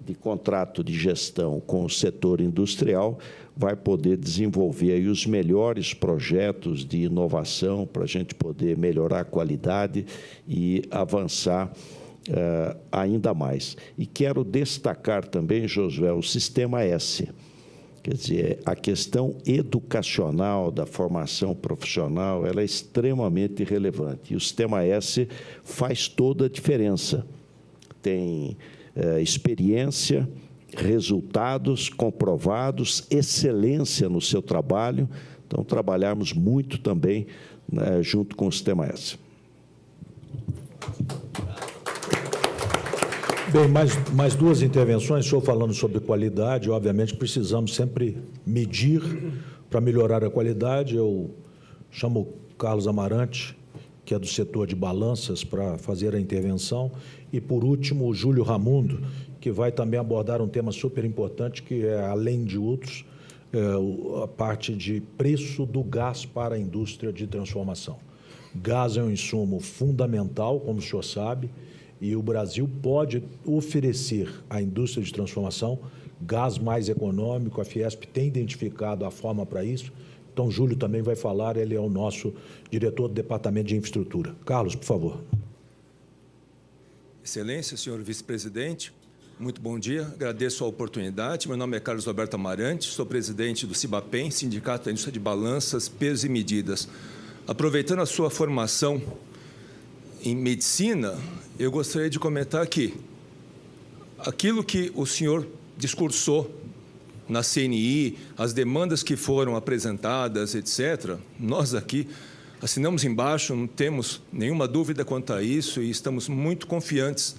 de contrato de gestão com o setor industrial, vai poder desenvolver aí os melhores projetos de inovação para a gente poder melhorar a qualidade e avançar ainda mais. E quero destacar também, Josué, o Sistema S. Quer dizer, a questão educacional da formação profissional, ela é extremamente relevante. E o Sistema S faz toda a diferença. Tem experiência, resultados comprovados, excelência no seu trabalho. Então, trabalharmos muito também, né, junto com o Sistema S. Bem, mais duas intervenções. Estou falando sobre qualidade. Obviamente, precisamos sempre medir para melhorar a qualidade. Eu chamo o Carlos Amarante, que é do setor de balanças, para fazer a intervenção. E, por último, o Júlio Ramundo, que vai também abordar um tema super importante, que é, além de outros, a parte de preço do gás para a indústria de transformação. Gás é um insumo fundamental, como o senhor sabe, e o Brasil pode oferecer à indústria de transformação gás mais econômico. A Fiesp tem identificado a forma para isso. Então, Júlio também vai falar, ele é o nosso diretor do Departamento de Infraestrutura. Carlos, por favor. Excelência, senhor vice-presidente, muito bom dia, agradeço a oportunidade. Meu nome é Carlos Alberto Amarante, sou presidente do Cibapem, Sindicato da Indústria de Balanças, Pesos e Medidas. Aproveitando a sua formação em medicina, eu gostaria de comentar aqui aquilo que o senhor discursou na CNI, as demandas que foram apresentadas, etc., nós aqui assinamos embaixo, não temos nenhuma dúvida quanto a isso e estamos muito confiantes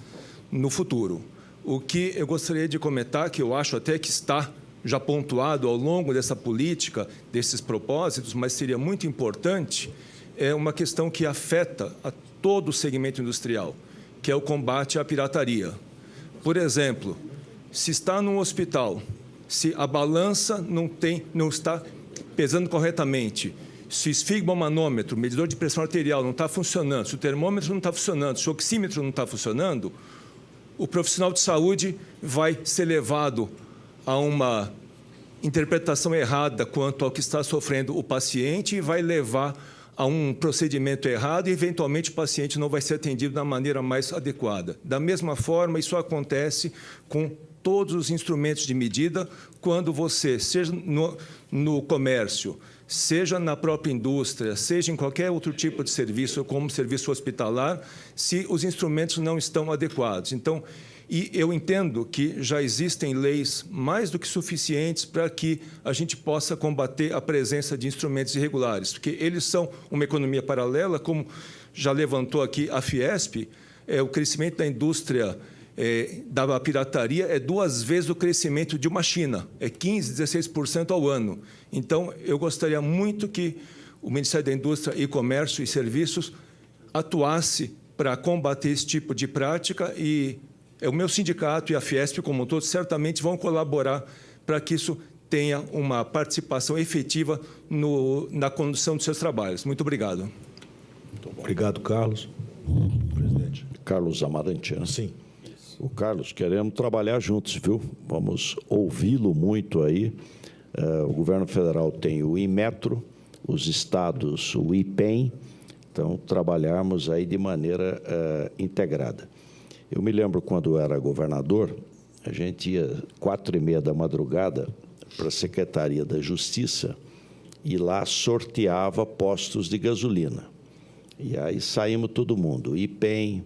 no futuro. O que eu gostaria de comentar, que eu acho até que está já pontuado ao longo dessa política, desses propósitos, mas seria muito importante, é uma questão que afeta a todo o segmento industrial, que é o combate à pirataria. Por exemplo, se está num hospital, se a balança não está pesando corretamente, se o esfigmomanômetro, medidor de pressão arterial, não está funcionando, se o termômetro não está funcionando, se o oxímetro não está funcionando, o profissional de saúde vai ser levado a uma interpretação errada quanto ao que está sofrendo o paciente e vai levar a um procedimento errado e, eventualmente, o paciente não vai ser atendido da maneira mais adequada. Da mesma forma, isso acontece com todos os instrumentos de medida quando você, seja no comércio, seja na própria indústria, seja em qualquer outro tipo de serviço, como serviço hospitalar, se os instrumentos não estão adequados. Então, e eu entendo que já existem leis mais do que suficientes para que a gente possa combater a presença de instrumentos irregulares, porque eles são uma economia paralela, como já levantou aqui a Fiesp, o crescimento da indústria da pirataria é 2 vezes o crescimento de uma China, é 15%, 16% ao ano. Então, eu gostaria muito que o Ministério da Indústria e Comércio e Serviços atuasse para combater esse tipo de prática e o meu sindicato e a Fiesp, como um todo, certamente vão colaborar para que isso tenha uma participação efetiva na condução dos seus trabalhos. Muito obrigado. Obrigado, Carlos. Presidente. Carlos Amarante. Sim. O Carlos, queremos trabalhar juntos, viu? Vamos ouvi-lo muito aí. O governo federal tem o Inmetro, os estados o IPEM, então trabalharmos aí de maneira integrada. Eu me lembro quando eu era governador, a gente ia 4h30 da madrugada para a Secretaria da Justiça e lá sorteava postos de gasolina. E aí saímos todo mundo, IPEM,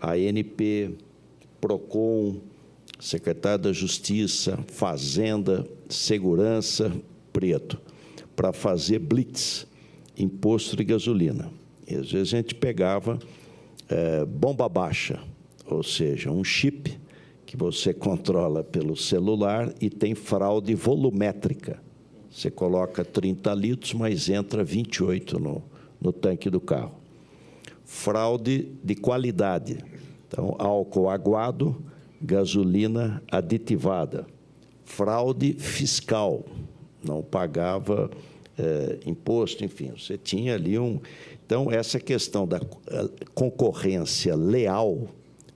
ANP, PROCON, Secretário da Justiça, Fazenda, Segurança, Preto, para fazer blitz, imposto de gasolina. E às vezes a gente pegava bomba baixa, ou seja, um chip que você controla pelo celular e tem fraude volumétrica. Você coloca 30 litros, mas entra 28 no tanque do carro. Fraude de qualidade. Então, álcool aguado, gasolina aditivada. Fraude fiscal. Não pagava imposto, enfim, você tinha ali um... Então, essa questão da concorrência leal,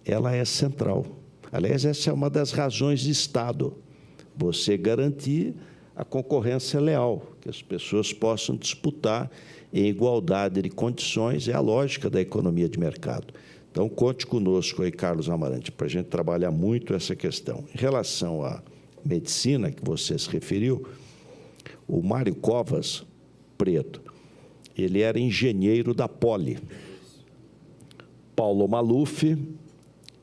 ela é central. Aliás, essa é uma das razões de Estado, você garantir a concorrência leal, que as pessoas possam disputar em igualdade de condições, é a lógica da economia de mercado. Então, conte conosco aí, Carlos Amarante, para a gente trabalhar muito essa questão. Em relação à medicina, que você se referiu, o Mário Covas Preto, ele era engenheiro da Poli. Paulo Maluf,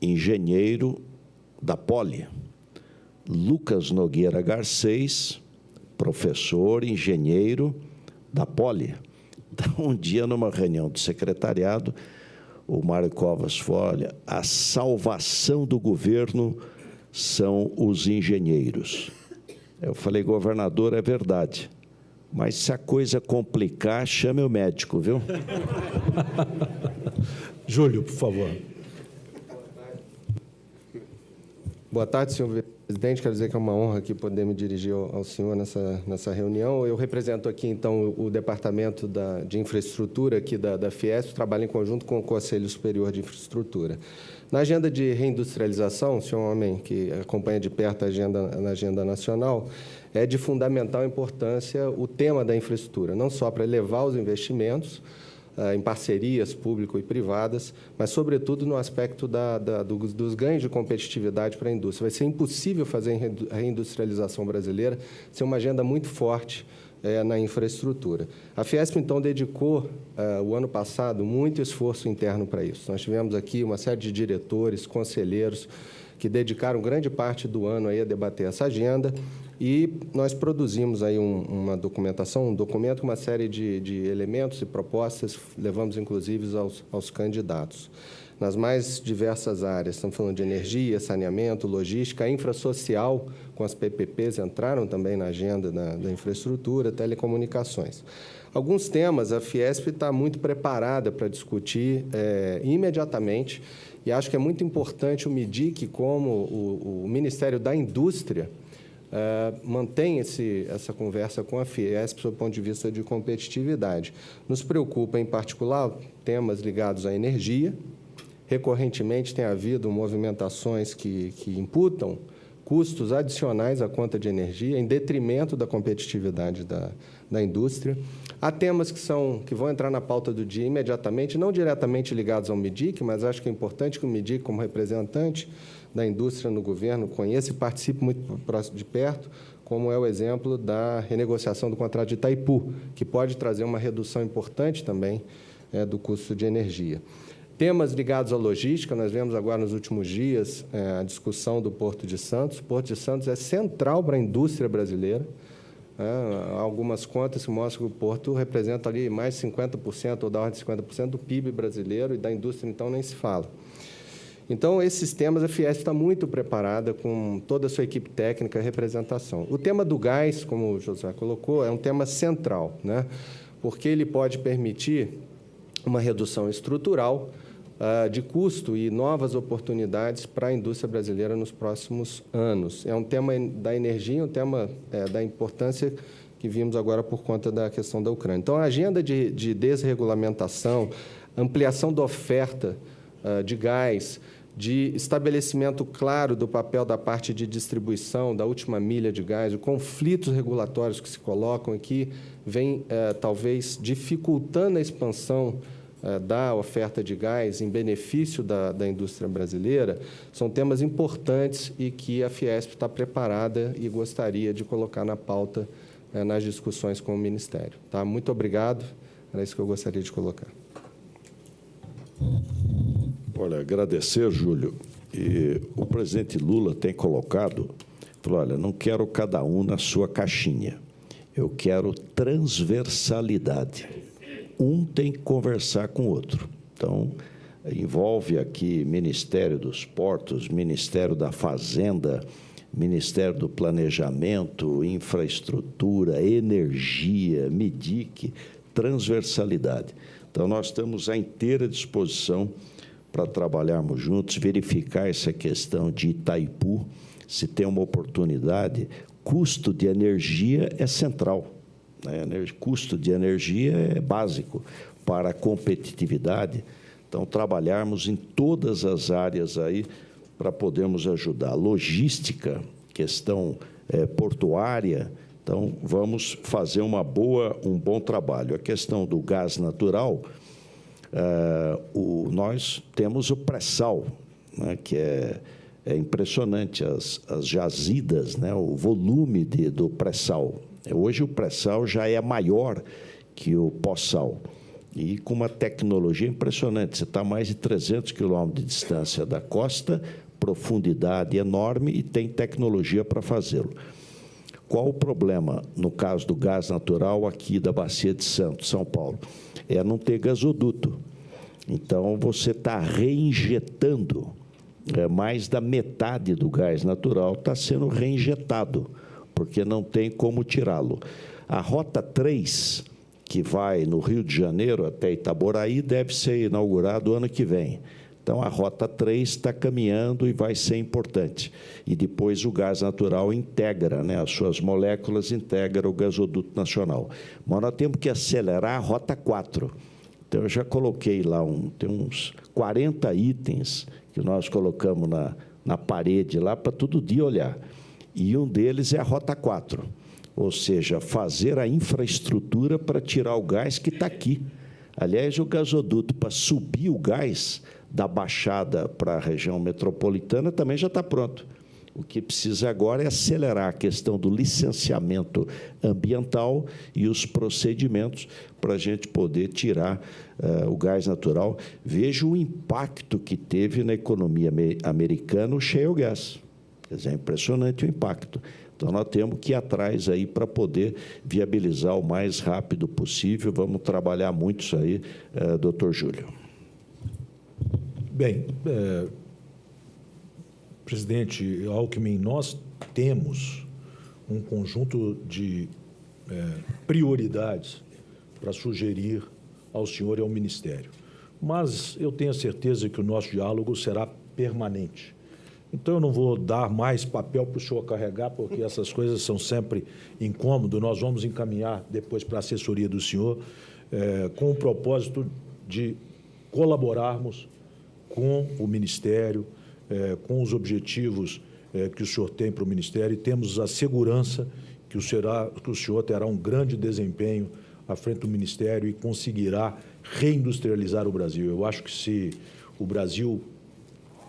engenheiro da Poli. Lucas Nogueira Garcês, professor, engenheiro da Poli. Então, um dia, numa reunião do secretariado, o Mário Covas falou, olha, a salvação do governo são os engenheiros. Eu falei, governador, é verdade, mas se a coisa complicar, chame o médico, viu? Júlio, por favor. Boa tarde, senhor presidente. Quero dizer que é uma honra aqui poder me dirigir ao senhor nessa reunião. Eu represento aqui, então, o Departamento de Infraestrutura aqui da Fiesp, trabalho em conjunto com o Conselho Superior de Infraestrutura. Na agenda de reindustrialização, o senhor é um homem que acompanha de perto na agenda nacional, é de fundamental importância o tema da infraestrutura, não só para elevar os investimentos, em parcerias público e privadas, mas, sobretudo, no aspecto dos ganhos de competitividade para a indústria. Vai ser impossível fazer a reindustrialização brasileira sem uma agenda muito forte na infraestrutura. A Fiesp, então, dedicou, o ano passado, muito esforço interno para isso. Nós tivemos aqui uma série de diretores, conselheiros, que dedicaram grande parte do ano aí a debater essa agenda, e nós produzimos aí uma documentação, um documento com uma série de elementos e propostas, levamos inclusive aos candidatos. Nas mais diversas áreas, estamos falando de energia, saneamento, logística, a infrasocial, com as PPPs, entraram também na agenda da infraestrutura, telecomunicações. Alguns temas a Fiesp está muito preparada para discutir imediatamente, e acho que é muito importante o MIDIC, como o Ministério da Indústria, mantém essa conversa com a Fiesp, sob o ponto de vista de competitividade. Nos preocupa, em particular, temas ligados à energia. Recorrentemente, tem havido movimentações que imputam custos adicionais à conta de energia, em detrimento da competitividade da indústria. Há temas que vão entrar na pauta do dia imediatamente, não diretamente ligados ao MIDIC, mas acho que é importante que o MIDIC, como representante da indústria no governo, conheça e participe muito de perto, como é o exemplo da renegociação do contrato de Itaipu, que pode trazer uma redução importante também do custo de energia. Temas ligados à logística, nós vemos agora nos últimos dias a discussão do Porto de Santos. O Porto de Santos é central para a indústria brasileira. Há algumas contas que mostram que o Porto representa ali mais de 50%, ou da ordem de 50% do PIB brasileiro, e da indústria, então, nem se fala. Então, esses temas, a Fiesp está muito preparada, com toda a sua equipe técnica e representação. O tema do gás, como o José colocou, é um tema central, né? Porque ele pode permitir uma redução estrutural de custo e novas oportunidades para a indústria brasileira nos próximos anos. É um tema da energia, um tema da importância que vimos agora por conta da questão da Ucrânia. Então, a agenda de desregulamentação, ampliação da oferta de gás, de estabelecimento claro do papel da parte de distribuição, da última milha de gás, os conflitos regulatórios que se colocam aqui, vem, talvez, dificultando a expansão da oferta de gás em benefício da indústria brasileira, são temas importantes e que a Fiesp está preparada e gostaria de colocar na pauta nas discussões com o Ministério. Tá? Muito obrigado, era isso que eu gostaria de colocar. Olha, agradecer, Júlio. E o presidente Lula tem colocado, falou, olha, não quero cada um na sua caixinha, eu quero transversalidade. Um tem que conversar com o outro. Então, envolve aqui Ministério dos Portos, Ministério da Fazenda, Ministério do Planejamento, Infraestrutura, Energia, MIDIC, transversalidade. Então, nós estamos à inteira disposição para trabalharmos juntos, verificar essa questão de Itaipu, se tem uma oportunidade. Custo de energia é central. Custo de energia é básico para a competitividade. Então, trabalharmos em todas as áreas aí para podermos ajudar. Logística, questão portuária. Então, vamos fazer um bom trabalho. A questão do gás natural, nós temos o pré-sal, né, que é impressionante, as jazidas, né, o volume do pré-sal. Hoje, o pré-sal já é maior que o pós-sal, e com uma tecnologia impressionante. Você está a mais de 300 quilômetros de distância da costa, profundidade enorme, e tem tecnologia para fazê-lo. Qual o problema, no caso do gás natural aqui da Bacia de Santos, São Paulo? É não ter gasoduto. Então, você está reinjetando, mais da metade do gás natural está sendo reinjetado, porque não tem como tirá-lo. A Rota 3, que vai no Rio de Janeiro até Itaboraí, deve ser inaugurada o ano que vem. Então, a Rota 3 está caminhando e vai ser importante. E depois o gás natural integra, né, as suas moléculas, integra o gasoduto nacional. Mas nós temos que acelerar a Rota 4. Então, eu já coloquei lá, tem uns 40 itens que nós colocamos na parede lá para todo dia olhar. E um deles é a Rota 4, ou seja, fazer a infraestrutura para tirar o gás que está aqui. Aliás, o gasoduto para subir o gás da Baixada para a região metropolitana também já está pronto. O que precisa agora é acelerar a questão do licenciamento ambiental e os procedimentos para a gente poder tirar o gás natural. Veja o impacto que teve na economia americana o shale gas. Quer dizer, é impressionante o impacto. Então, nós temos que ir atrás aí para poder viabilizar o mais rápido possível. Vamos trabalhar muito isso aí, doutor Júlio. Bem, presidente Alckmin, nós temos um conjunto de prioridades para sugerir ao senhor e ao Ministério. Mas eu tenho a certeza que o nosso diálogo será permanente. Então, eu não vou dar mais papel para o senhor carregar, porque essas coisas são sempre incômodas. Nós vamos encaminhar depois para a assessoria do senhor, com o propósito de colaborarmos com o Ministério, com os objetivos que o senhor tem para o Ministério, e temos a segurança que o senhor terá um grande desempenho à frente do Ministério e conseguirá reindustrializar o Brasil. Eu acho que se o Brasil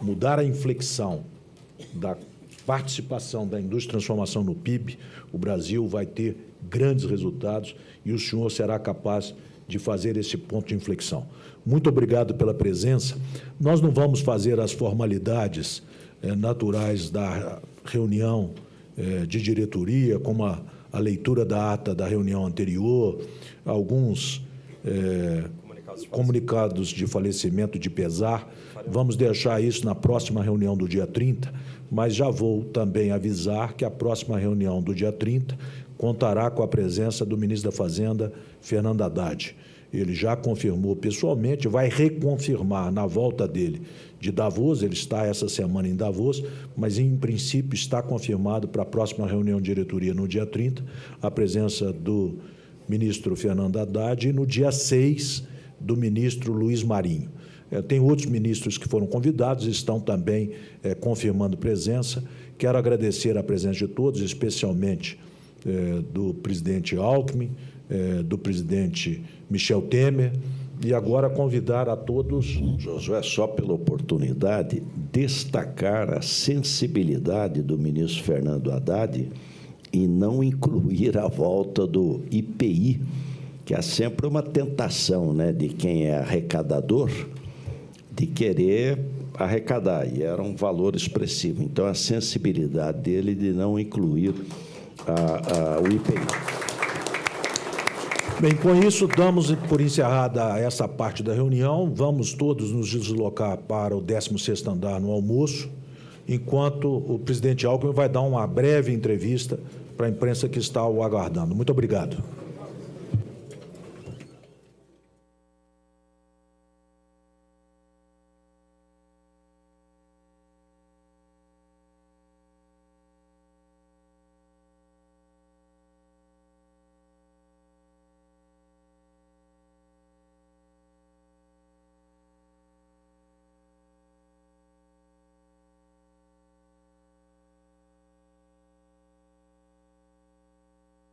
mudar a inflexão da participação da indústria de transformação no PIB, o Brasil vai ter grandes resultados e o senhor será capaz de fazer esse ponto de inflexão. Muito obrigado pela presença. Nós não vamos fazer as formalidades naturais da reunião de diretoria, como a leitura da ata da reunião anterior, alguns comunicados de falecimento de pesar. Vamos deixar isso na próxima reunião do dia 30, mas já vou também avisar que a próxima reunião do dia 30 contará com a presença do ministro da Fazenda, Fernando Haddad. Ele já confirmou pessoalmente, vai reconfirmar na volta dele de Davos, ele está essa semana em Davos, mas, em princípio, está confirmado para a próxima reunião de diretoria no dia 30, a presença do ministro Fernando Haddad e, no dia 6, do ministro Luiz Marinho. Tem outros ministros que foram convidados, estão também confirmando presença. Quero agradecer a presença de todos, especialmente do presidente Alckmin, do presidente Michel Temer, e agora convidar a todos... Josué, só pela oportunidade, destacar a sensibilidade do ministro Fernando Haddad e não incluir a volta do IPI, que é sempre uma tentação, né, de quem é arrecadador, de querer arrecadar, e era um valor expressivo. Então, a sensibilidade dele de não incluir o IPI. Bem, com isso, damos por encerrada essa parte da reunião. Vamos todos nos deslocar para o 16º andar no almoço, enquanto o presidente Alckmin vai dar uma breve entrevista para a imprensa que está o aguardando. Muito obrigado.